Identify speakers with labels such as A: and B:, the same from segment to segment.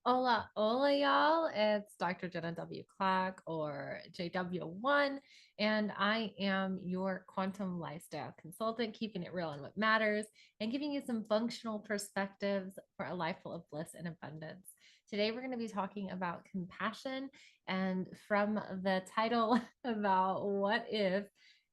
A: Hola, hola, y'all. It's Dr. Jenna W. Clark or JW1, and I am your quantum lifestyle consultant, keeping it real on what matters and giving you some functional perspectives for a life full of bliss and abundance. Today, we're going to be talking about compassion, and from the title about what if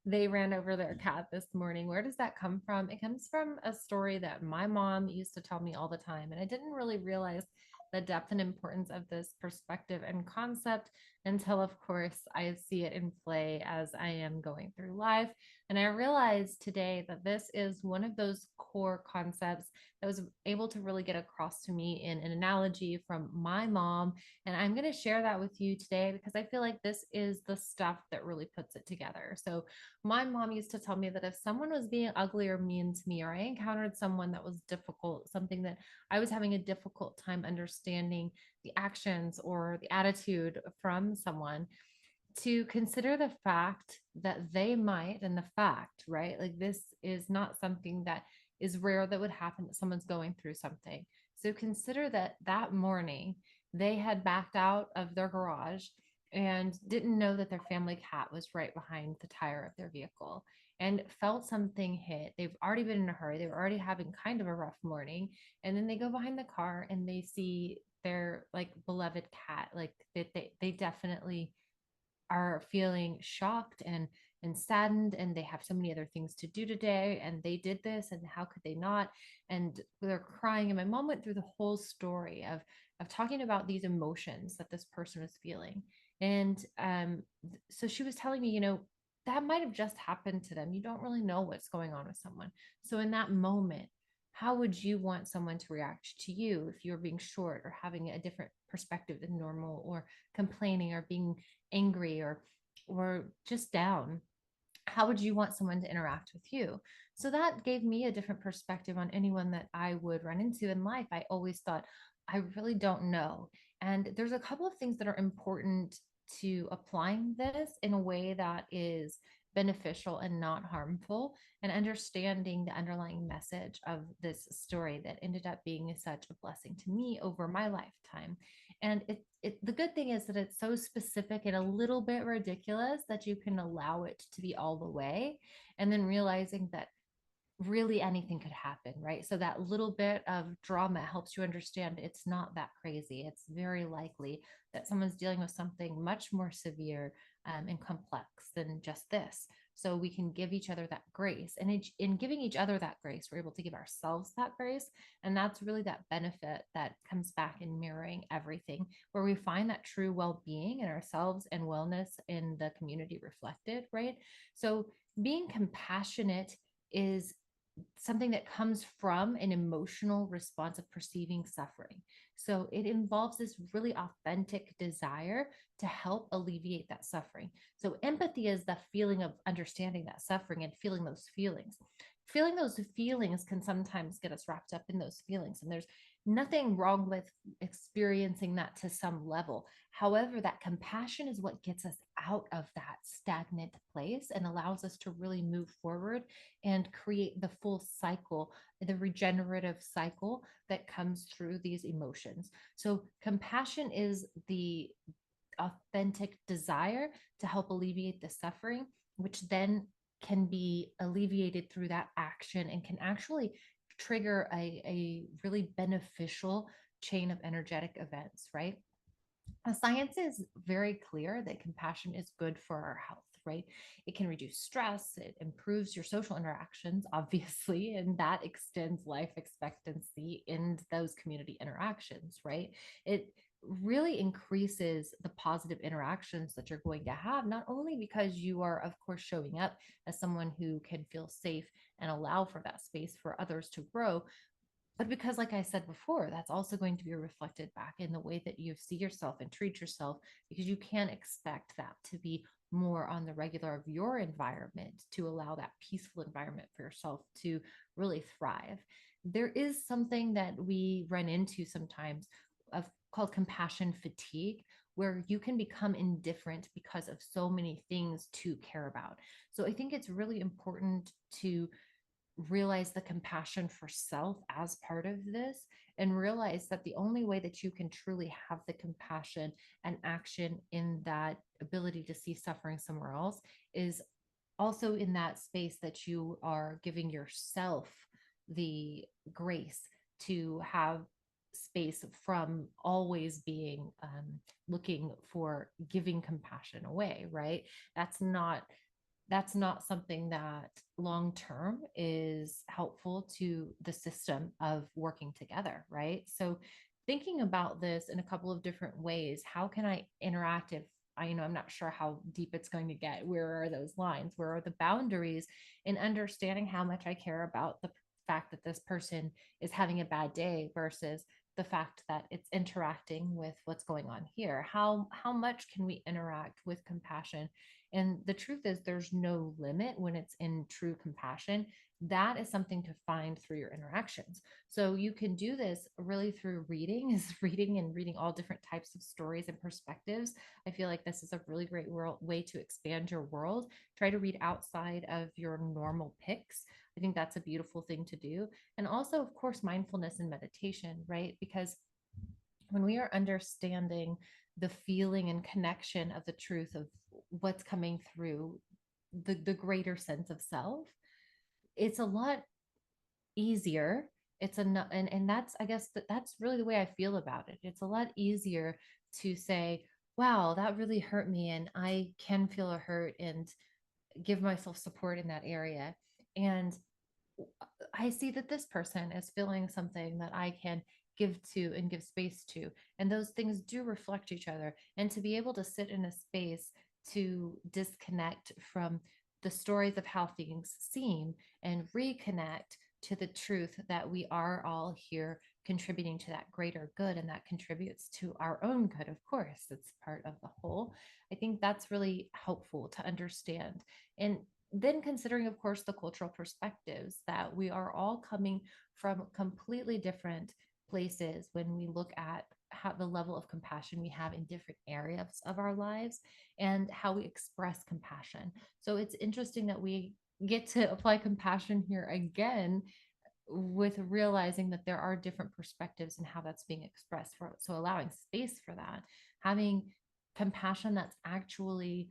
A: they ran over their cat this morning. Where does that come from? It comes from a story that my mom used to tell me all the time, and I didn't really realize the depth and importance of this perspective and concept until, of course, I see it in play as I am going through life. And I realized today that this is one of those core concepts that was able to really get across to me in an analogy from my mom. And I'm going to share that with you today because I feel like this is the stuff that really puts it together. So, my mom used to tell me that if someone was being ugly or mean to me, or I encountered someone that was difficult, something that I was having a difficult time understanding the actions or the attitude from someone, to consider the fact that they might, and the fact, right? Like this is not something that is rare that would happen that someone's going through something. So consider that that morning they had backed out of their garage and didn't know that their family cat was right behind the tire of their vehicle and felt something hit. They've already been in a hurry. They were already having kind of a rough morning. And then they go behind the car and they see their like beloved cat. Like they definitely are feeling shocked and saddened, and they have so many other things to do today, and they did this, and how could they not? And they're crying, and my mom went through the whole story of talking about these emotions that this person was feeling. And so she was telling me, that might have just happened to them. You don't really know what's going on with someone. So in that moment, how would you want someone to react to you if you were being short or having a different perspective than normal, or complaining or being angry, or just down? How would you want someone to interact with you? So that gave me a different perspective on anyone that I would run into in life. I always thought, I really don't know. And there's a couple of things that are important to applying this in a way that is beneficial and not harmful, and understanding the underlying message of this story that ended up being such a blessing to me over my lifetime. And the good thing is that it's so specific and a little bit ridiculous that you can allow it to be all the way, and then realizing that really anything could happen, right? So that little bit of drama helps you understand it's not that crazy. It's very likely that someone's dealing with something much more severe and complex than just this. So we can give each other that grace. And in giving each other that grace, we're able to give ourselves that grace. And that's really that benefit that comes back in mirroring everything, where we find that true well being in ourselves and wellness in the community reflected, right? So being compassionate is something that comes from an emotional response of perceiving suffering. So it involves this really authentic desire to help alleviate that suffering. So empathy is the feeling of understanding that suffering and feeling those feelings. Feeling those feelings can sometimes get us wrapped up in those feelings. And there's nothing wrong with experiencing that to some level. However, that compassion is what gets us out of that stagnant place and allows us to really move forward and create the full cycle, the regenerative cycle that comes through these emotions. So, compassion is the authentic desire to help alleviate the suffering, which then can be alleviated through that action and can actually trigger a really beneficial chain of energetic events, right? Science is very clear that compassion is good for our health, right? It can reduce stress, it improves your social interactions, obviously, and that extends life expectancy in those community interactions, right? It really increases the positive interactions that you're going to have, not only because you are, of course, showing up as someone who can feel safe and allow for that space for others to grow, but because, like I said before, that's also going to be reflected back in the way that you see yourself and treat yourself, because you can't expect that to be more on the regular of your environment to allow that peaceful environment for yourself to really thrive. There is something that we run into sometimes of called compassion fatigue, where you can become indifferent because of so many things to care about. So I think it's really important to realize the compassion for self as part of this, and realize that the only way that you can truly have the compassion and action in that ability to see suffering somewhere else is also in that space that you are giving yourself the grace to have space from always being looking for giving compassion away, right? that's not that's not something that long term is helpful to the system of working together, right? So thinking about this in a couple of different ways, how can I interact if I'm not sure how deep it's going to get. Where are those lines? Where are the boundaries in understanding how much I care about the fact that this person is having a bad day versus the fact that it's interacting with what's going on here? How much can we interact with compassion? And the truth is, there's no limit when it's in true compassion. That is something to find through your interactions. So you can do this really through reading, is reading and reading all different types of stories and perspectives. I feel like this is a really great way to expand your world. Try to read outside of your normal picks. I think that's a beautiful thing to do. And also, of course, mindfulness and meditation, right? Because when we are understanding the feeling and connection of the truth of what's coming through the greater sense of self, it's a lot easier. And that's, I guess, that's really the way I feel about it. It's a lot easier to say, wow, that really hurt me, and I can feel a hurt and give myself support in that area. And I see that this person is feeling something that I can give to and give space to. And those things do reflect each other. And to be able to sit in a space to disconnect from the stories of how things seem and reconnect to the truth that we are all here contributing to that greater good, and that contributes to our own good. Of course, it's part of the whole. I think that's really helpful to understand. And then considering, of course, the cultural perspectives that we are all coming from completely different places when we look at how the level of compassion we have in different areas of our lives and how we express compassion. So it's interesting that we get to apply compassion here again, with realizing that there are different perspectives and how that's being expressed. So allowing space for that, having compassion that's actually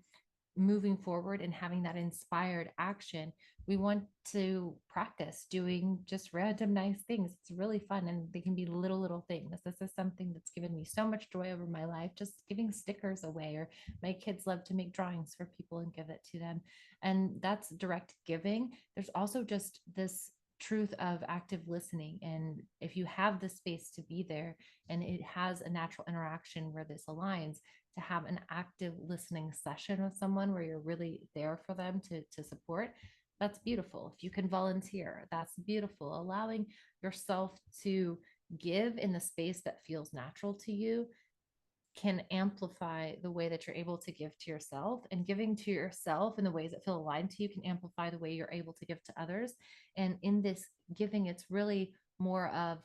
A: moving forward and having that inspired action. We want to practice doing just random nice things. It's really fun, and they can be little things. This is something that's given me so much joy over my life, just giving stickers away, or my kids love to make drawings for people and give it to them. And that's direct giving. There's also just this truth of active listening, and if you have the space to be there and it has a natural interaction where this aligns, to have an active listening session with someone where you're really there for them to support, that's beautiful. If you can volunteer, that's beautiful. Allowing yourself to give in the space that feels natural to you can amplify the way that you're able to give to yourself, and giving to yourself in the ways that feel aligned to you can amplify the way you're able to give to others. And in this giving, it's really more of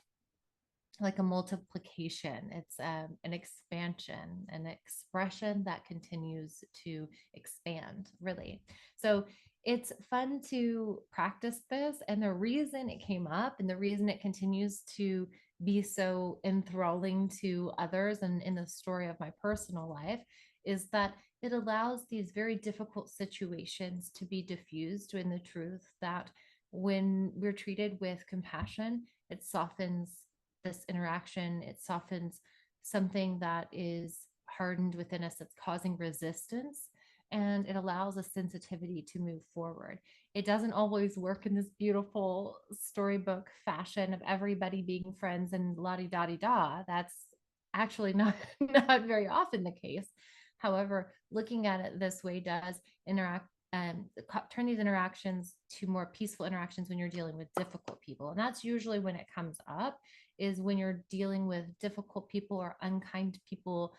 A: like a multiplication. It's an expansion, an expression that continues to expand, really. So it's fun to practice this. And the reason it came up and the reason it continues to be so enthralling to others and in the story of my personal life is that it allows these very difficult situations to be diffused in the truth that when we're treated with compassion, it softens this interaction. It softens something that is hardened within us that's causing resistance, and it allows a sensitivity to move forward. It doesn't always work in this beautiful storybook fashion of everybody being friends and la di da di da. That's actually not not very often the case. However, looking at it this way does interact and turn these interactions to more peaceful interactions when you're dealing with difficult people. And that's usually when it comes up, is when you're dealing with difficult people or unkind people,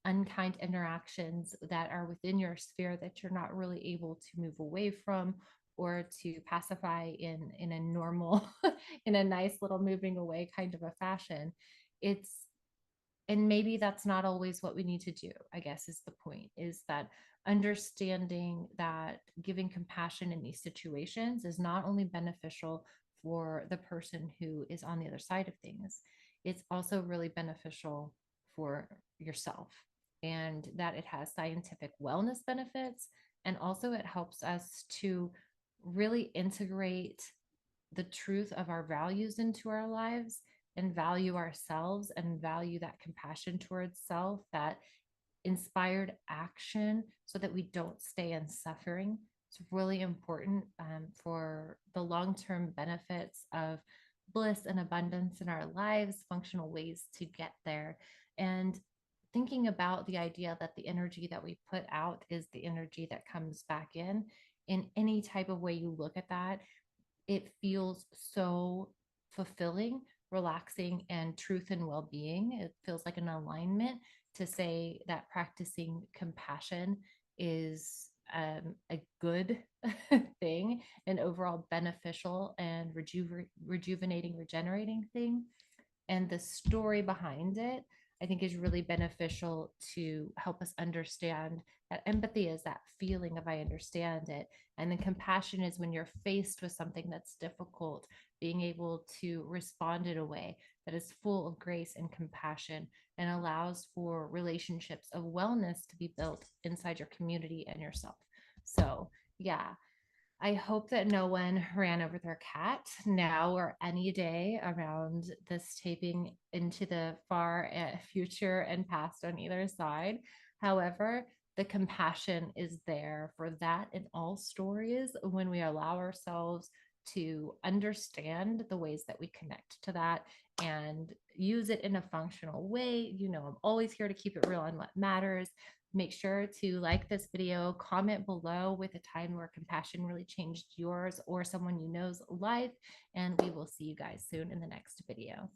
A: unkind interactions that are within your sphere that you're not really able to move away from or to pacify in a normal in a nice little moving away kind of a fashion. It's And maybe that's not always what we need to do, I guess is the point, is that understanding that giving compassion in these situations is not only beneficial for the person who is on the other side of things, it's also really beneficial for yourself, and that it has scientific wellness benefits. And also, it helps us to really integrate the truth of our values into our lives and value ourselves and value that compassion towards self, that inspired action, so that we don't stay in suffering. It's really important for the long term benefits of bliss and abundance in our lives, functional ways to get there. And thinking about the idea that the energy that we put out is the energy that comes back in any type of way you look at that, it feels so fulfilling, relaxing, and truth and well being. It feels like an alignment to say that practicing compassion is a good thing, an overall beneficial and rejuvenating, regenerating thing. And the story behind it, I think, is really beneficial to help us understand that empathy is that feeling of I understand it. And then compassion is when you're faced with something that's difficult, being able to respond in a way that is full of grace and compassion and allows for relationships of wellness to be built inside your community and yourself. So, yeah, I hope that no one ran over their cat now or any day around this taping into the far future and past on either side. However, the compassion is there for that in all stories when we allow ourselves to understand the ways that we connect to that and use it in a functional way. I'm always here to keep it real on what matters. Make sure to like this video, comment below with a time where compassion really changed yours or someone you know's life, and we will see you guys soon in the next video.